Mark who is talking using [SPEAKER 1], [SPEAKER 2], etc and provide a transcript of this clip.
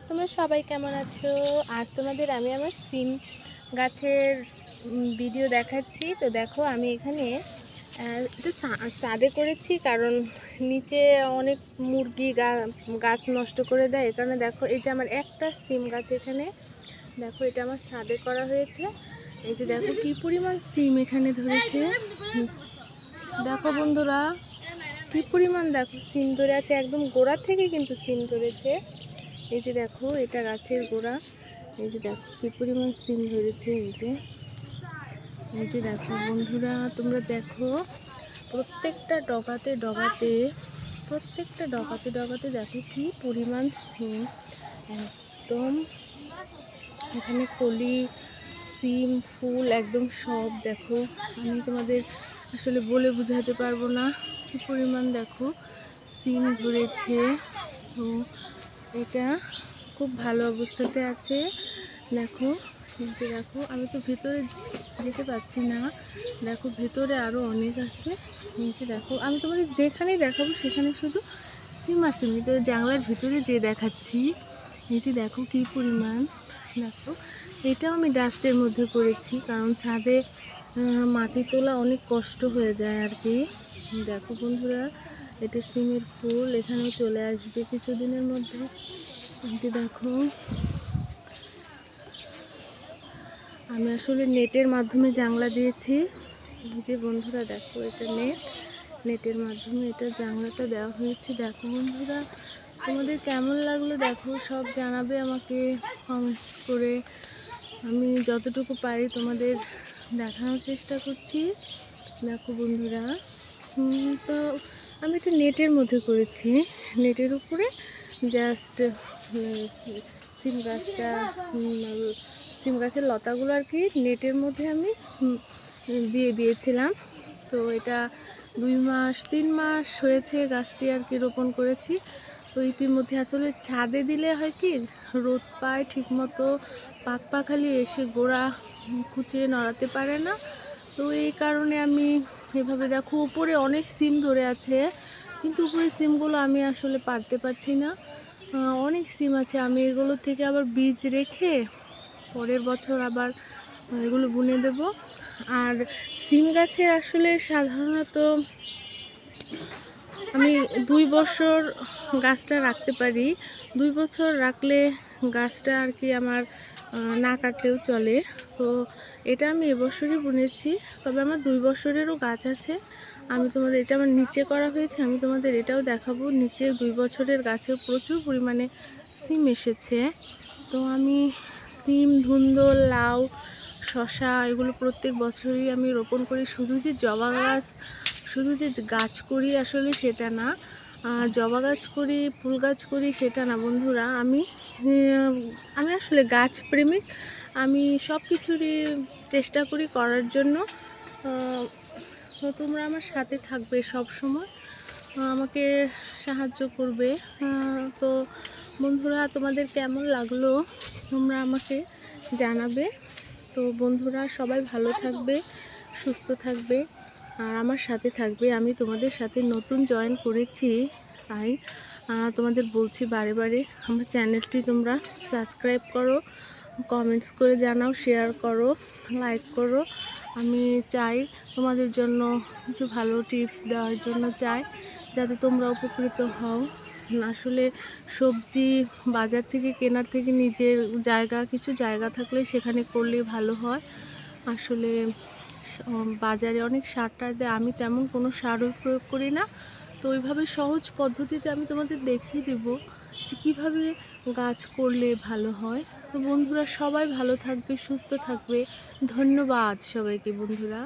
[SPEAKER 1] তোমরা সবাই কেমন আছো? আজ তোমাদের আমি আমার সিম গাছের ভিডিও দেখাচ্ছি। তো দেখো আমি এখানে এটা ছাদে করেছি, কারণ নিচে অনেক মুরগি গাছ নষ্ট করে দেয়। এই কারণে দেখো এই যে আমার একটা সিম গাছ এখানে দেখো, এটা আমার ছাদে করা হয়েছে। এই যে দেখো কি পরিমাণ সিম এখানে ধরেছে। দেখো বন্ধুরা কি পরিমাণ দেখো সিম ধরে আছে, একদম গোড়া থেকে কিন্তু সিম ধরেছে। এই যে দেখো এটা গাছের গোড়া, এই যে দেখো কি পরিমাণ সিম ধরেছে। এই যে দেখো বন্ধুরা, তোমরা দেখো প্রত্যেকটা ডগাতে দেখো কি পরিমাণ সিম। একদম এখানে কলি, সিম, ফুল একদম সব দেখো। আমি তোমাদের আসলে বলে বোঝাতে পারবো না কি পরিমাণ দেখো সিম ধরেছে। তো এটা খুব ভালো অবস্থাতে আছে। দেখো এই যে দেখো, আমি তো ভেতরে যেতে পারছি না। দেখো ভেতরে আরও অনেক আছে। নিচে দেখো, আমি তোমাদের যেখানেই দেখাবো সেখানে শুধু সিম আর সিম। তো জানলার ভিতরে যে দেখাচ্ছি, নিচে দেখো কি পরিমাণ। দেখো এটাও আমি ডাস্টের মধ্যে করেছি, কারণ ছাদে মাটি তোলা অনেক কষ্ট হয়ে যায় আর কি। দেখো বন্ধুরা, এটা সিমের ফুল এখানে চলে আসবে কিছুদিনের মধ্যে। এই যে দেখো, আমি আসলে নেটের মাধ্যমে জানলা দিয়েছি। যে বন্ধুরা দেখো, এটা নেটের মাধ্যমে এটা জানলাটা দেওয়া হয়েছে। দেখো বন্ধুরা, তোমাদের কেমন লাগলো দেখো সব জানাবে আমাকে কমেন্টস করে। আমি যতটুকু পারি তোমাদের দেখানোর চেষ্টা করছি। দেখো বন্ধুরা, তো আমি এটা নেটের মধ্যে করেছি, নেটের উপরে জাস্ট সিম গাছটা, সিম গাছের লতাগুলো আর কি নেটের মধ্যে আমি দিয়ে দিয়েছিলাম। তো এটা 2 মাস 3 মাস হয়েছে গাছটি আর কি রোপণ করেছি। তো ইতিমধ্যে আসলে ছাদে দিলে হয় কি, রোদ পায় ঠিকমতো, পাখালি এসে গোড়া খুঁচিয়ে নড়াতে পারে না। তো এই কারণে আমি এভাবে দেখো উপরে অনেক সিম ধরে আছে, কিন্তু উপরে সিমগুলো আমি আসলে পারতে পারছি না। অনেক সিম আছে, আমি এগুলো থেকে আবার বীজ রেখে পরের বছর আবার এগুলো বুনে দেব। আর সিম গাছের আসলে সাধারণত আমি 2 বছর গাছটা রাখতে পারি। 2 বছর রাখলে গাছটা আর কি আমার না কাটলেও চলে। তো এটা আমি এবছরই বুনেছি, তবে আমার 2 বছরেরও গাছ আছে। আমি তোমাদের, এটা আমার নিচে করা হয়েছে, আমি তোমাদের এটাও দেখাবো। নিচে 2 বছরের গাছেও প্রচুর পরিমাণে সিম এসেছে। তো আমি সিম, ধুন্দল, লাউ, শশা এগুলো প্রত্যেক বছরই আমি রোপণ করি। শুধু যে জবা গাছ, শুধু যে গাছ করি আসলে সেটা না, জবা গাছ করি, ফুল গাছ করি সেটা না বন্ধুরা। আমি আসলে গাছ প্রেমিক। আমি সব কিছুরই চেষ্টা করি করার জন্য। তো তোমরা আমার সাথে থাকবে সব সময়, আমাকে সাহায্য করবে। তো বন্ধুরা, তোমাদের কেমন লাগলো তোমরা আমাকে জানাবে। তো বন্ধুরা সবাই ভালো থাকবে, সুস্থ থাকবে আর আমার সাথে থাকবে। আমি তোমাদের সাথে নতুন জয়েন করেছি, তাই তোমাদের বলছি বারে বারে আমার চ্যানেলটি তোমরা সাবস্ক্রাইব করো, কমেন্টস করে জানাও, শেয়ার করো, লাইক করো। আমি চাই তোমাদের জন্য কিছু ভালো টিপস দেওয়ার জন্য, চাই যাতে তোমরা উপকৃত হও। আসলে সবজি বাজার থেকে কেনার থেকে নিজের কিছু জায়গা থাকলে সেখানে করলে ভালো হয়। আসলে বাজারে অনেক সার টার দেয়, আমি তেমন কোনো সারও প্রয়োগ করি না। তো ওইভাবে সহজ পদ্ধতিতে আমি তোমাদের দেখিয়ে দেব যে কীভাবে গাছ করলে ভালো হয়। তো বন্ধুরা সবাই ভালো থাকবে, সুস্থ থাকবে। ধন্যবাদ সবাইকে বন্ধুরা।